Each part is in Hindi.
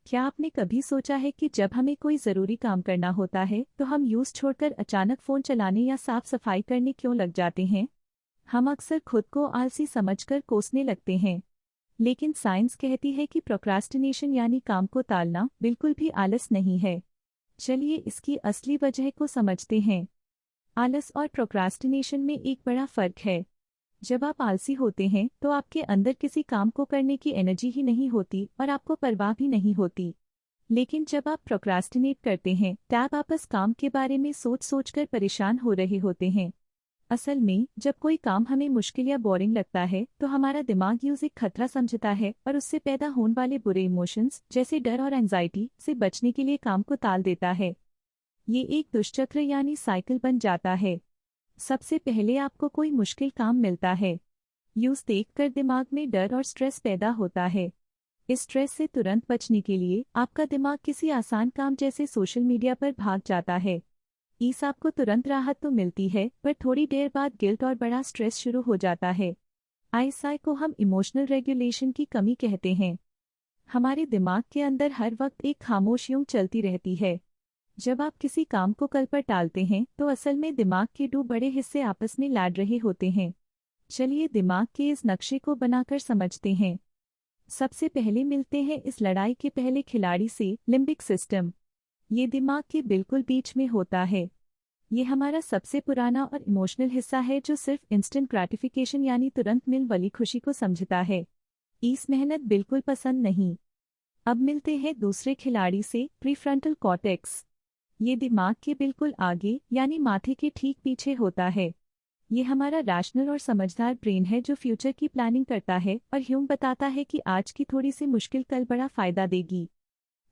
क्या आपने कभी सोचा है कि जब हमें कोई ज़रूरी काम करना होता है तो हम यूज़ छोड़कर अचानक फ़ोन चलाने या साफ सफाई करने क्यों लग जाते हैं? हम अक्सर खुद को आलसी समझकर कोसने लगते हैं, लेकिन साइंस कहती है कि प्रोक्रास्टिनेशन यानी काम को टालना बिल्कुल भी आलस नहीं है। चलिए इसकी असली वजह को समझते हैं। आलस और प्रोक्रास्टिनेशन में एक बड़ा फ़र्क है। जब आप आलसी होते हैं तो आपके अंदर किसी काम को करने की एनर्जी ही नहीं होती और आपको परवाह भी नहीं होती। लेकिन जब आप प्रोक्रास्टिनेट करते हैं तब आप उस काम के बारे में सोच सोचकर परेशान हो रहे होते हैं। असल में जब कोई काम हमें मुश्किल या बोरिंग लगता है तो हमारा दिमाग उसे एक खतरा समझता है और उससे पैदा होने वाले बुरे इमोशंस जैसे डर और एंजाइटी से बचने के लिए काम को टाल देता है। ये एक दुष्चक्र यानी साइकिल बन जाता है। सबसे पहले आपको कोई मुश्किल काम मिलता है। यूज देखकर दिमाग में डर और स्ट्रेस पैदा होता है। इस स्ट्रेस से तुरंत बचने के लिए आपका दिमाग किसी आसान काम जैसे सोशल मीडिया पर भाग जाता है। इस आपको तुरंत राहत तो मिलती है, पर थोड़ी देर बाद गिल्ट और बड़ा स्ट्रेस शुरू हो जाता है। आईएसआई को हम इमोशनल रेगुलेशन की कमी कहते हैं। हमारे दिमाग के अंदर हर वक्त एक खामोश यूं चलती रहती है। जब आप किसी काम को कल पर टालते हैं तो असल में दिमाग के दो बड़े हिस्से आपस में लड़ रहे होते हैं। चलिए दिमाग के इस नक्शे को बनाकर समझते हैं। सबसे पहले मिलते हैं इस लड़ाई के पहले खिलाड़ी से, लिम्बिक सिस्टम। ये दिमाग के बिल्कुल बीच में होता है। ये हमारा सबसे पुराना और इमोशनल हिस्सा है जो सिर्फ इंस्टेंट ग्रेटिफिकेशन यानी तुरंत मिल वाली खुशी को समझता है। इस मेहनत बिल्कुल पसंद नहीं। अब मिलते हैं दूसरे खिलाड़ी से, प्रीफ्रंटल कॉर्टेक्स। ये दिमाग के बिल्कुल आगे यानी माथे के ठीक पीछे होता है। ये हमारा रैशनल और समझदार ब्रेन है जो फ्यूचर की प्लानिंग करता है और यूं बताता है कि आज की थोड़ी सी मुश्किल कल बड़ा फायदा देगी।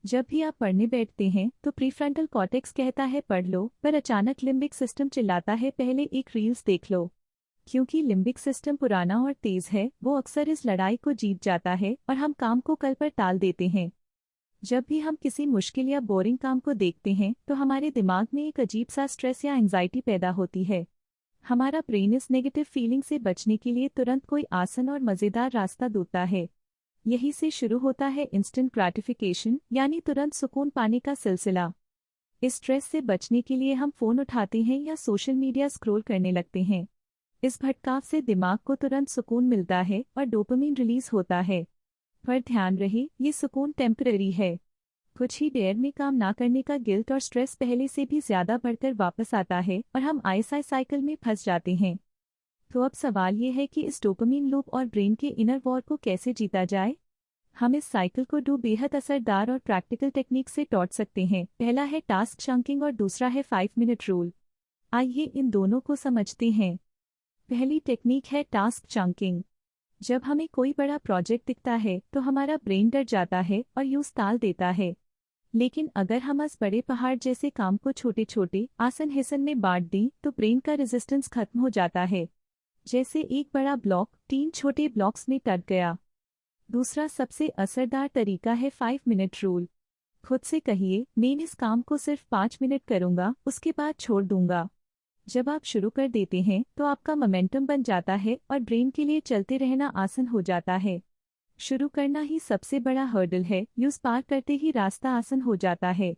जब भी आप पढ़ने बैठते हैं तो प्रीफ्रंटल कॉर्टेक्स कहता है पढ़ लो, पर अचानक लिम्बिक सिस्टम चिल्लाता है पहले एक रील्स देख लो। क्योंकि लिम्बिक सिस्टम पुराना और तेज है, वो अक्सर इस लड़ाई को जीत जाता है और हम काम को कल पर टाल देते हैं। जब भी हम किसी मुश्किल या बोरिंग काम को देखते हैं तो हमारे दिमाग में एक अजीब सा स्ट्रेस या एंजाइटी पैदा होती है। हमारा ब्रेन इस नेगेटिव फीलिंग से बचने के लिए तुरंत कोई आसान और मज़ेदार रास्ता ढूंढता है। यही से शुरू होता है इंस्टेंट ग्रेटिफिकेशन यानी तुरंत सुकून पाने का सिलसिला। इस स्ट्रेस से बचने के लिए हम फ़ोन उठाते हैं या सोशल मीडिया स्क्रॉल करने लगते हैं। इस भटकाव से दिमाग को तुरंत सुकून मिलता है और डोपामिन रिलीज होता है। पर ध्यान रहे, ये सुकून टेम्पररी है। कुछ ही देर में काम ना करने का गिल्ट और स्ट्रेस पहले से भी ज्यादा बढ़कर वापस आता है और हम आईएसआई साइकिल में फंस जाते हैं। तो अब सवाल ये है कि इस डोपामिन लूप और ब्रेन के इनर वॉर को कैसे जीता जाए। हम इस साइकिल को दो बेहद असरदार और प्रैक्टिकल टेक्निक से तोड़ सकते हैं। पहला है टास्क चंकिंग और दूसरा है 5 मिनट रूल। आइए इन दोनों को समझते हैं। पहली टेक्निक है टास्क चंकिंग। जब हमें कोई बड़ा प्रोजेक्ट दिखता है तो हमारा ब्रेन डर जाता है और यूं टाल देता है। लेकिन अगर हम इस बड़े पहाड़ जैसे काम को छोटे छोटे आसान हिस्सों में बांट दें तो ब्रेन का रेजिस्टेंस खत्म हो जाता है। जैसे एक बड़ा ब्लॉक 3 छोटे ब्लॉक्स में कट गया। दूसरा सबसे असरदार तरीका है 5 मिनट रूल। खुद से कहिए, मैं इस काम को सिर्फ 5 मिनट करूंगा, उसके बाद छोड़ दूंगा। जब आप शुरू कर देते हैं तो आपका मोमेंटम बन जाता है और ब्रेन के लिए चलते रहना आसान हो जाता है। शुरू करना ही सबसे बड़ा हर्डल है, यूज पार करते ही रास्ता आसान हो जाता है।